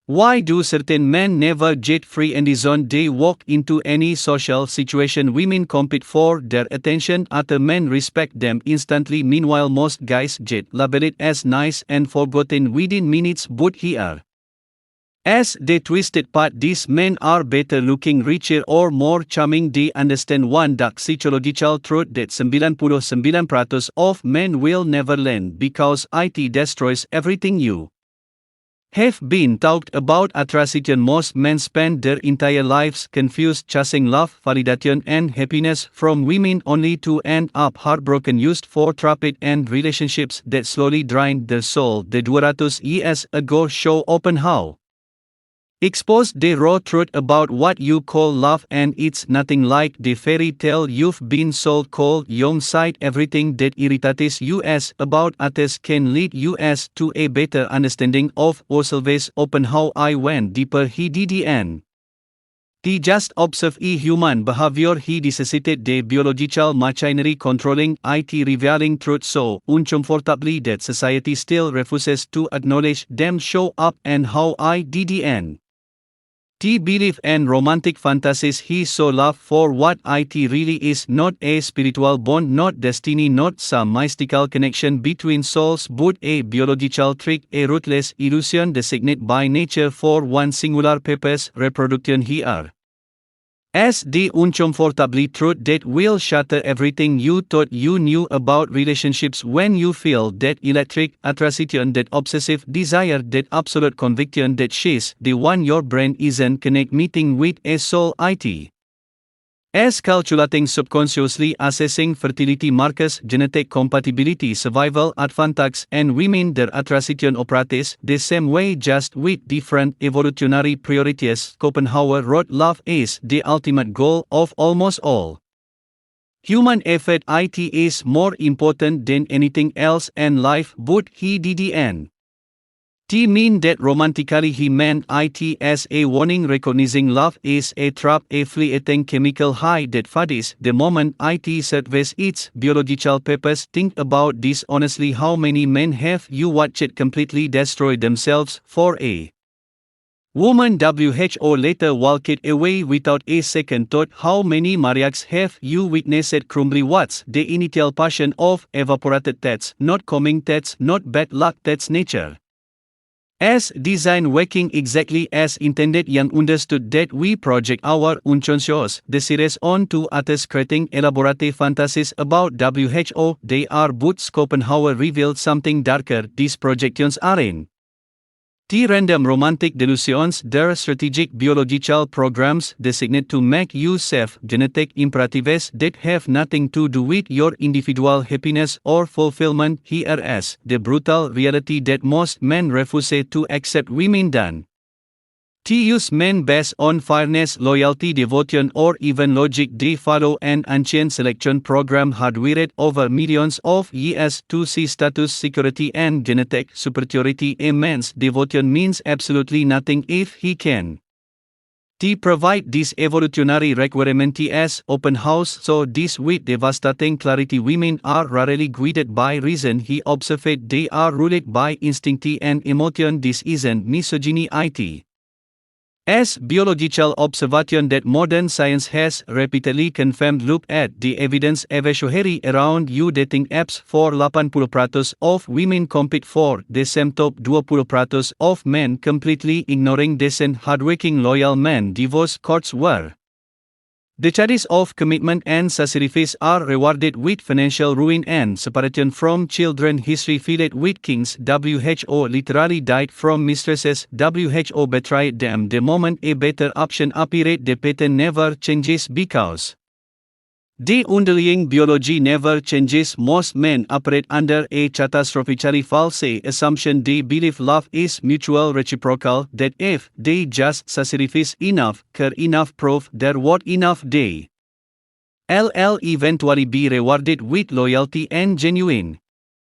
Why do certain men never jet free and on they walk into any social situation women compete for their attention other men respect them instantly meanwhile most guys jet label it as nice and forgotten within minutes but here. As they twisted part these men are better looking richer or more charming they understand one dark psychological truth that 99% of men will never learn because it destroys everything you have been talked about attraction most men spend their entire lives confused chasing love, validation and happiness from women only to end up heartbroken used for trapped and relationships that slowly drained their soul. The 200 years ago show open how exposed the raw truth about what you call love and it's nothing like the fairy tale you've been sold cold young side everything that irritates us about others can lead us to a better understanding of ourselves open how I went deeper he didn't. He just observed human behavior he dissociated the biological machinery controlling it revealing truth so uncomfortably that society still refuses to acknowledge them show up and how I didn't. T belief and romantic fantasies he saw love for what it really is not a spiritual bond not destiny not some mystical connection between souls but a biological trick a ruthless illusion designed by nature for one singular purpose reproduction here. As the uncomfortably truth that will shatter everything you thought you knew about relationships when you feel that electric attraction, that obsessive desire, that absolute conviction that she's the one your brain isn't meeting with a soul it. As calculating subconsciously assessing fertility markers, genetic compatibility, survival advantages, and women their attraction operates the same way just with different evolutionary priorities. Schopenhauer wrote love is the ultimate goal of almost all human effort. It is more important than anything else and life, but he didn't mean that romantically he meant it as a warning recognizing love is a trap a fleeting chemical high that fades the moment it serves its biological purpose. Think about this honestly how many men have you watched completely destroy themselves for a woman who later walked away without a second thought how many marriages have you witnessed crumbly what's the initial passion of evaporated that's not coming that's not bad luck that's nature. As design working exactly as intended young understood that we project our unconscious desires onto others creating elaborate fantasies about who they are but Schopenhauer revealed something darker these projections aren't random romantic delusions they're strategic biological programs designed to make you safe genetic imperatives that have nothing to do with your individual happiness or fulfillment. Here is the brutal reality that most men refuse to accept women don't use men based on fairness, loyalty, devotion, or even logic. They follow an ancient selection program hardwired over millions of years to see status, security, and genetic superiority. A man's devotion means absolutely nothing if he can provide this evolutionary requirement as open house. So this with devastating clarity women are rarely guided by reason. He observed they are ruled by instinct and emotion. This isn't misogyny it. As biological observation that modern science has repeatedly confirmed. Look at the evidence everywhere around you. Dating apps for 80% of women compete for the same top 20% of men, completely ignoring decent, hardworking, loyal men. Divorce courts were decades of commitment and sacrifice are rewarded with financial ruin and separation from children. History filled with kings who literally died from mistresses who betrayed them the moment a better option appeared. The pattern never changes because the underlying biology never changes. Most men operate under a catastrophically false assumption. They believe love is mutual, reciprocal, that if they just sacrifice enough, care enough, prove their worth enough, they will eventually be rewarded with loyalty and genuine